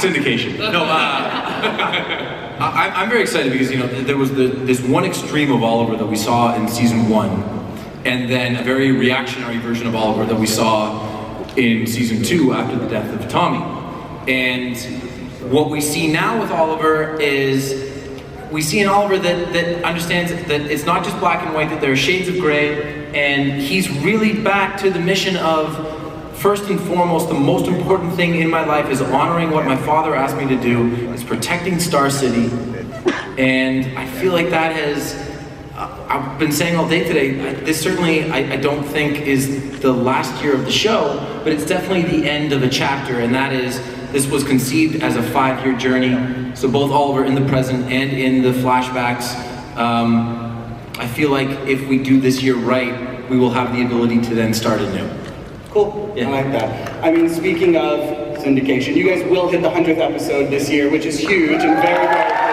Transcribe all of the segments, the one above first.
Syndication. No, I'm very excited because, you know, there was this one extreme of Oliver that we saw in season 1, and then a very reactionary version of Oliver that we saw in season 2 after the death of Tommy. And what we see now with Oliver is, we see an Oliver that understands that it's not just black and white, that there are shades of gray, and he's really back to the mission of, first and foremost, the most important thing in my life is honoring what my father asked me to do, is protecting Star City. And I feel like that has, I've been saying all day today, this certainly I don't think is the last year of the show, but it's definitely the end of a chapter, and that is, this was conceived as a 5-year journey. So both Oliver in the present and in the flashbacks, I feel like if we do this year right, we will have the ability to then start anew. Cool, yeah. I like that. I mean, speaking of syndication, you guys will hit the 100th episode this year, which is huge and very, very cool.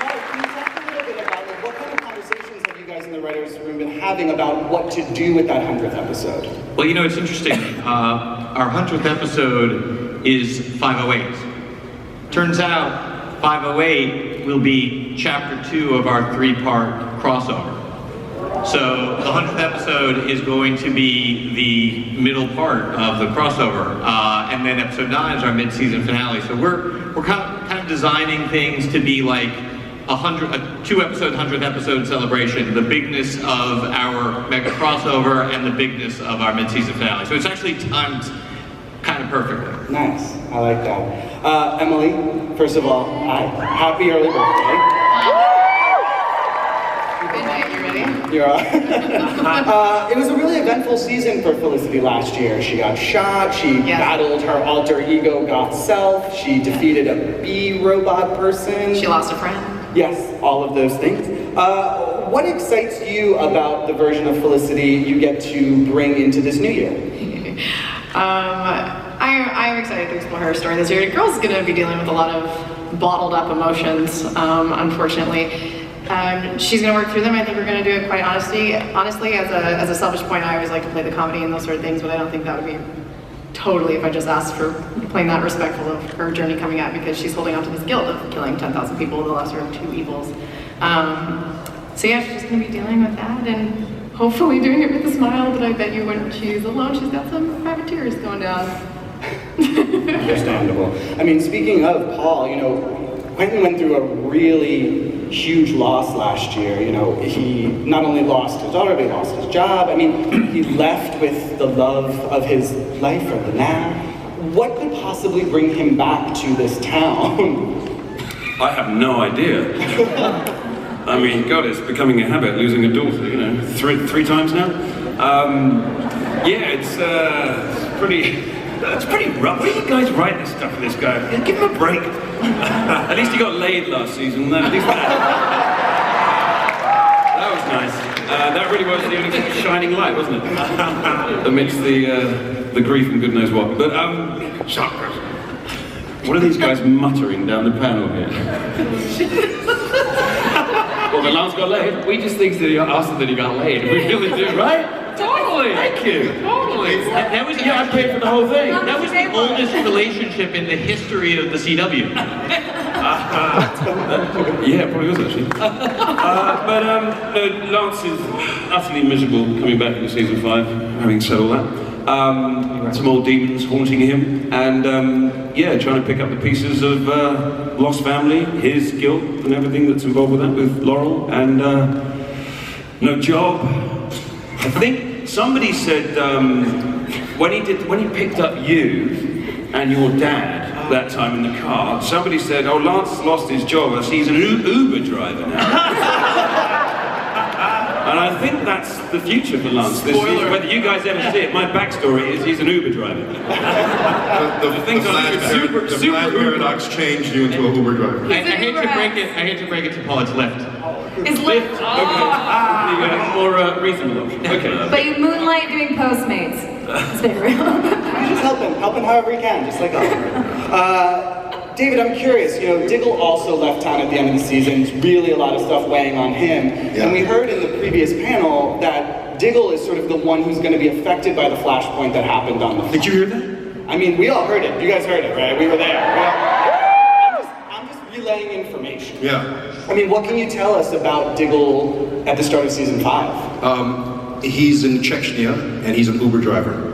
Marc, can you talk a little bit about what kind of conversations have you guys in the writers' room been having about what to do with that 100th episode? Well, you know, it's interesting. Our 100th episode is 508. Turns out 508 will be chapter 2 of our 3-part crossover. So the 100th episode is going to be the middle part of the crossover, and then episode 9 is our mid-season finale. So we're kind of designing things to be like a 2-episode, 100th episode celebration, the bigness of our mega crossover and the bigness of our mid-season finale. So it's actually timed kind of perfectly. Nice, I like that. Emily, first of all, hi. Happy early birthday. Good night, you ready? You're on. It was a really eventful season for Felicity last year. She got shot, she battled her alter ego goth self, she defeated a bee robot person. She lost a friend. Yes, all of those things. What excites you about the version of Felicity you get to bring into this new year? I'm excited to explore her story this year. The girl's gonna be dealing with a lot of bottled up emotions, unfortunately. She's gonna work through them. I think we're gonna do it quite honestly, as a selfish point, I always like to play the comedy and those sort of things, but I don't think that would be totally if I just asked for playing that respectful of her journey coming out, because she's holding on to this guilt of killing 10,000 people, the lesser of 2 evils. So yeah, she's just gonna be dealing with that and hopefully doing it with a smile, but I bet you when she's alone, she's got some private tears going down. Understandable. I mean, speaking of Paul, you know, Quentin went through a really huge loss last year. You know, he not only lost his daughter, but he lost his job. I mean, he left with the love of his life or the now. What could possibly bring him back to this town? I have no idea. I mean, God, it's becoming a habit, losing a daughter, you know, three times now. Yeah, it's pretty rough. Where do you guys write this stuff for this guy? Yeah, give him a break. At least he got laid last season. That was nice. That really was the only shining light, wasn't it? Amidst the grief and good knows what. But, chakras. What are these guys muttering down the panel here? Well, the Lance got laid. We just think that he asked that he got laid. We really do, right? Totally. Thank you. Totally. That was I paid for the whole thing. That was the oldest relationship in the history of the CW. Yeah, probably was actually. But no, Lance is utterly miserable coming back into season 5, having said all that. Some old demons haunting him, and yeah, trying to pick up the pieces of lost family, his guilt and everything that's involved with that, with Laurel, and no job. I think somebody said when he picked up you and your dad that time in the car, somebody said, "Oh, Lance lost his job as he's an Uber driver now." And I think that's the future for Lance this season. Whether you guys ever see it, my backstory is he's an Uber driver. The Black Paradox changed you into a Uber driver. I hate to break it to Paul, it's Lyft. It's Lyft. More reasonable. Okay. But you moonlight doing Postmates. It's very real. You just help him however you can, just like Oliver. David, I'm curious, you know, Diggle also left town at the end of the season. It's really a lot of stuff weighing on him. Yeah. And we heard in the previous panel that that Diggle is sort of the one who's going to be affected by the flashpoint that happened on the. Did you hear that? I mean, we all heard it. You guys heard it, right? We were there. I'm just relaying information. Yeah. I mean, what can you tell us about Diggle at the start of season 5? He's in Chechnya, and he's an Uber driver.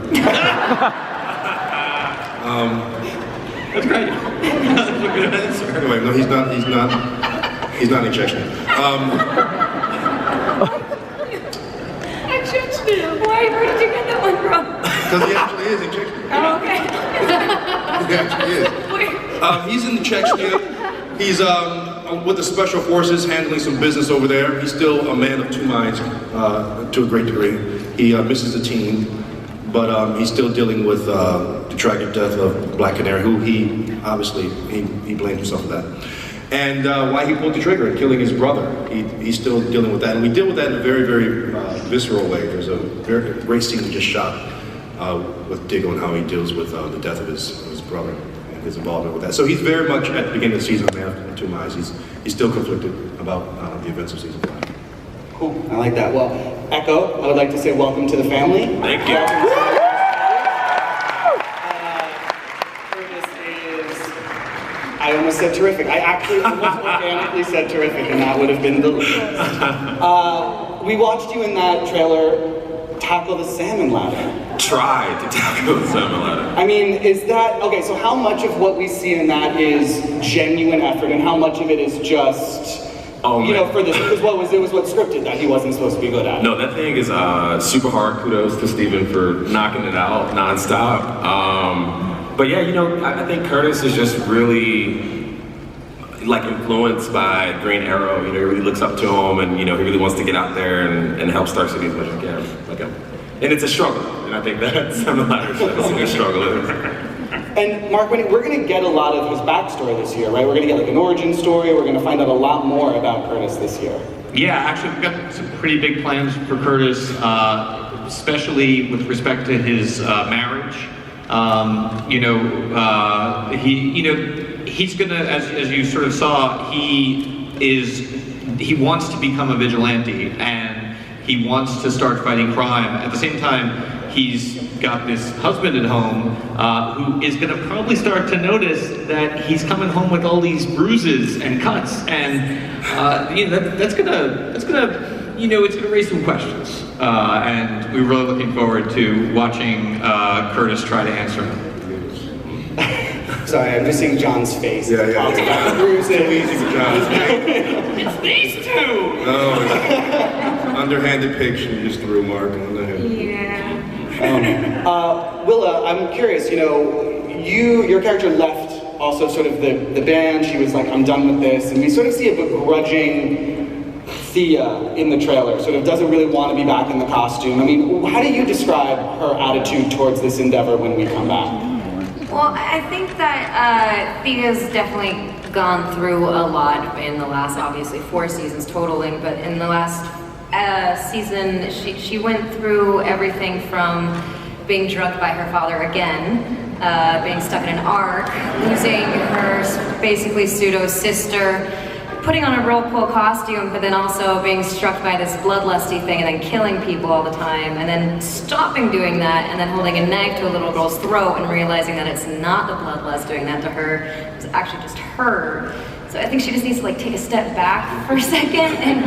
That's great. That's a good answer. Anyway, no, he's not in Chechnya. Why? Where did you get that one from? Because he actually is in Chechnya. Oh, okay. He actually is. He's in Chechnya. He's with the special forces, handling some business over there. He's still a man of two minds to a great degree. He misses the team, but he's still dealing with the tragic death of Black Canary, who he obviously he blamed himself for that. And why he pulled the trigger in killing his brother. He's still dealing with that. And we deal with that in a very, very visceral way. There's a very great scene we just shot with Diggle and how he deals with the death of his brother and his involvement with that. So he's very much at the beginning of the season, a man of two minds. He's still conflicted about the events of season 5. Cool, I like that. Well, Echo, I would like to say welcome to the family. Thank you. I almost said terrific. I actually almost organically said terrific, and that would have been the least. We watched you in that trailer tackle the salmon ladder. Tried to tackle the salmon ladder. I mean, is that, okay, so how much of what we see in that is genuine effort, and how much of it is just, for this, because it was what scripted that he wasn't supposed to be good at? No, that thing is super hard. Kudos to Steven for knocking it out nonstop. But yeah, I think Curtis is just really influenced by Green Arrow. He really looks up to him, and he really wants to get out there and help Star City as much as he can. And it's a struggle, and I think that's some of the latter stuff. It's a good struggle. And Marc, we're going to get a lot of his backstory this year, right? We're going to get an origin story. We're going to find out a lot more about Curtis this year. Yeah, actually, we've got some pretty big plans for Curtis, especially with respect to his marriage. He's gonna, as you sort of saw, he wants to become a vigilante, and he wants to start fighting crime. At the same time, he's got this husband at home who is gonna probably start to notice that he's coming home with all these bruises and cuts, and it's gonna raise some questions. And we're really looking forward to watching Curtis try to answer them. Sorry, I'm just seeing John's face. Yeah. Bruises. Too easy for John. It's these two! No, it's an underhanded pitch you just threw, Marc. Yeah. Willa, I'm curious, your character left also sort of the band. She was like, I'm done with this. And we sort of see a begrudging Thea in the trailer, sort of doesn't really want to be back in the costume. I mean, how do you describe her attitude towards this endeavor when we come back? Well, I think that Thea's definitely gone through a lot in the last, obviously, 4 seasons totaling, but in the last season, she went through everything from being drugged by her father again, being stuck in an ark, losing her basically pseudo-sister, putting on a real cool costume, but then also being struck by this bloodlusty thing and then killing people all the time, and then stopping doing that, and then holding a knife to a little girl's throat and realizing that it's not the bloodlust doing that to her, it's actually just her. So I think she just needs to take a step back for a second and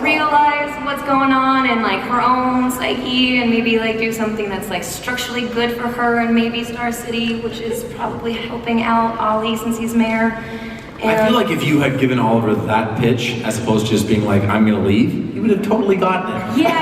realize what's going on in her own psyche, and maybe do something that's structurally good for her and maybe Star City, which is probably helping out Ollie since he's mayor. I feel like if you had given Oliver that pitch, as opposed to just being I'm gonna leave, he would have totally gotten it. Yeah.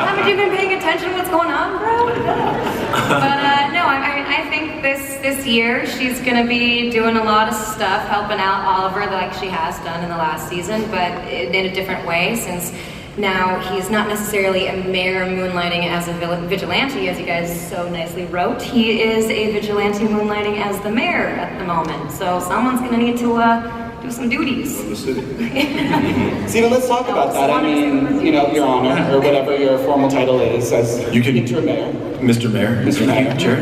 Haven't you been paying attention to what's going on, bro? But no, I think this year she's gonna be doing a lot of stuff, helping out Oliver like she has done in the last season, but in a different way, since now he's not necessarily a mayor moonlighting as a vigilante, as you guys so nicely wrote. He is a vigilante moonlighting as the mayor at the moment. So someone's gonna need to do some duties. Steven, let's talk about that. I mean, Your Honor, or whatever your formal title is as interim mayor. Mr. Mayor. Mr. Mayor. Sure.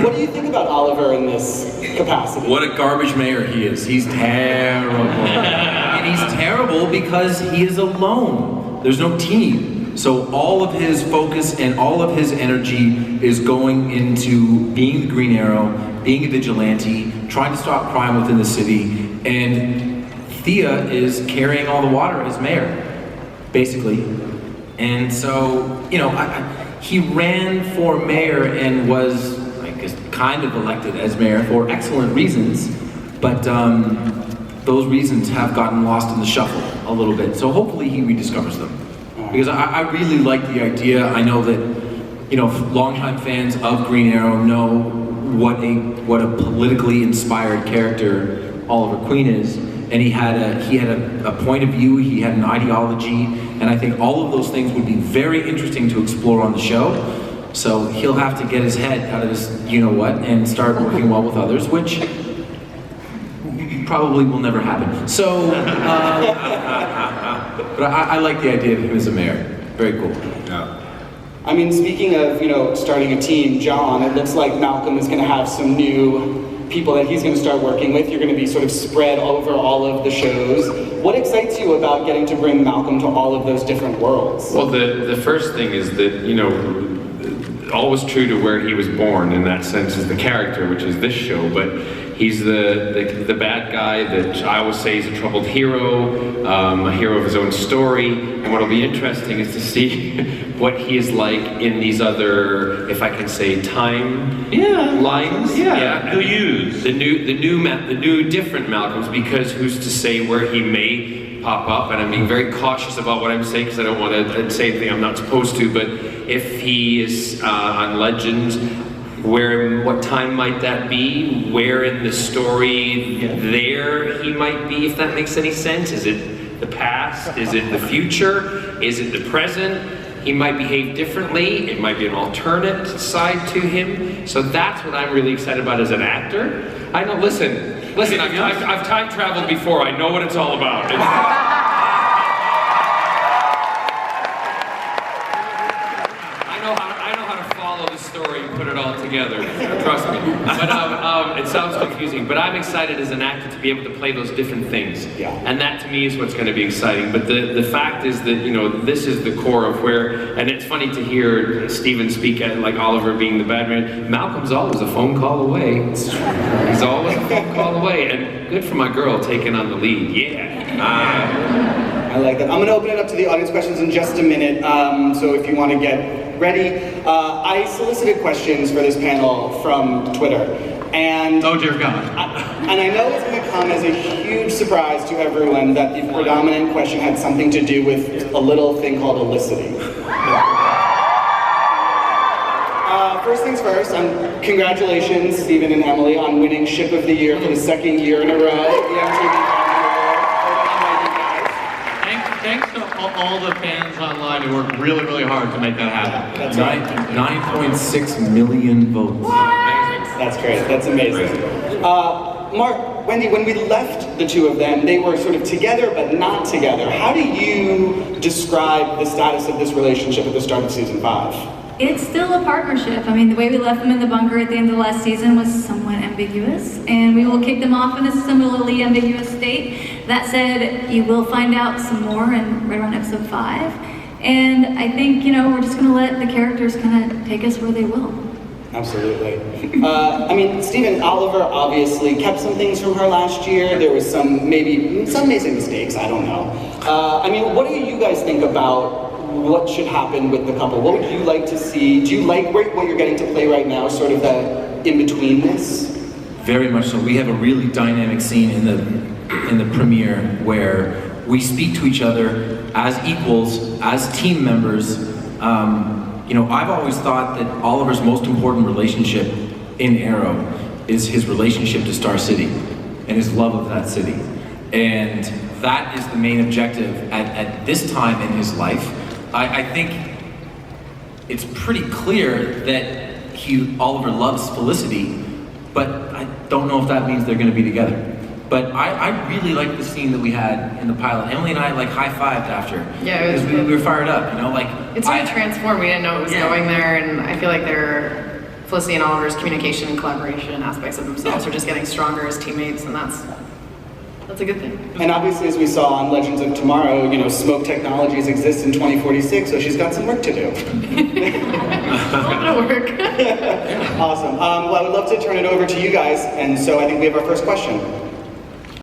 What do you think about Oliver in this capacity? What a garbage mayor he is. He's terrible. And he's terrible because he is alone. There's no team. So all of his focus and all of his energy is going into being the Green Arrow, being a vigilante, trying to stop crime within the city, and Thea is carrying all the water as mayor, basically. And so, you know, he ran for mayor and was, I guess, kind of elected as mayor for excellent reasons, but those reasons have gotten lost in the shuffle a little bit. So hopefully he rediscovers them. Because I really like the idea. I know that, you know, longtime fans of Green Arrow know what a politically inspired character Oliver Queen is. And he had a point of view, he had an ideology, and I think all of those things would be very interesting to explore on the show. So he'll have to get his head out of his you-know-what and start working well with others, which probably will never happen. So, but I like the idea of him as a mayor. Very cool. Yeah. I mean, speaking of, you know, starting a team, John, it looks like Malcolm is going to have some new people that he's going to start working with. You're going to be sort of spread over all of the shows. What excites you about getting to bring Malcolm to all of those different worlds? Well, the first thing is that, you know, always true to where he was born in that sense is the character, which is this show, but he's the bad guy that I always say is a troubled hero, a hero of his own story, and what'll be interesting is to see what he is like in these other, if I can say, time lines. He'll use the new different Malcolms, because who's to say where he may pop up, and I'm being very cautious about what I'm saying because I don't want to say anything I'm not supposed to, but if he is on Legends, what time might that be? Where in the story there he might be, if that makes any sense? Is it the past? Is it the future? Is it the present? He might behave differently. It might be an alternate side to him. So that's what I'm really excited about as an actor. I know, listen, I've time traveled before. I know what it's all about. I know how to follow the story and put it all together. Trust me. But it sounds confusing. But I'm excited as an actor to be able to play those different things. Yeah. And that to me is what's going to be exciting. But the fact is that, you know, this is the core of where, and it's funny to hear Stephen speak at, like Oliver being the bad man. Malcolm's always a phone call away. He's always a phone call away. And good for my girl taking on the lead. Yeah. I like that. I'm going to open it up to the audience questions in just a minute. So if you want to get ready. I solicited questions for this panel from Twitter. And oh dear God. And I know it's going to come as a huge surprise to everyone that the predominant question had something to do with a little thing called eliciting. First things first, congratulations, Stephen and Emily, on winning Ship of the Year for the second year in a row at the MTV. Thanks to all the fans online who worked really, really hard to make that happen. That's right. 9.6 million votes. That's great. That's amazing. Marc, Wendy, when we left the two of them, they were sort of together but not together. How do you describe the status of this relationship at the start of season 5? It's still a partnership. I mean, the way we left them in the bunker at the end of the last season was somewhat ambiguous, and we will kick them off in a similarly ambiguous state. That said, you will find out some more right around episode 5, and I think, you know, we're just going to let the characters kind of take us where they will. Absolutely. I mean, Stephen, Oliver obviously kept some things from her last year. There was some amazing mistakes, I don't know. I mean, what do you guys think about what should happen with the couple? What would you like to see? Do you like what you're getting to play right now, sort of the in-betweenness? Very much so. We have a really dynamic scene in the premiere where we speak to each other as equals, as team members. You know, I've always thought that Oliver's most important relationship in Arrow is his relationship to Star City and his love of that city. And that is the main objective at this time in his life. I think it's pretty clear that Oliver loves Felicity, but I don't know if that means they're going to be together. But I really like the scene that we had in the pilot. Emily and I like high-fived after. Yeah, it was because we were fired up, you know, like. It's really transformed. We didn't know it was going there, and I feel like Felicity and Oliver's communication and collaboration aspects of themselves are just getting stronger as teammates, and that's That's a good thing. And obviously, as we saw on Legends of Tomorrow, you know, smoke technologies exist in 2046, so she's got some work to do. A little bit of work. Awesome. Well, I would love to turn it over to you guys, and so I think we have our first question.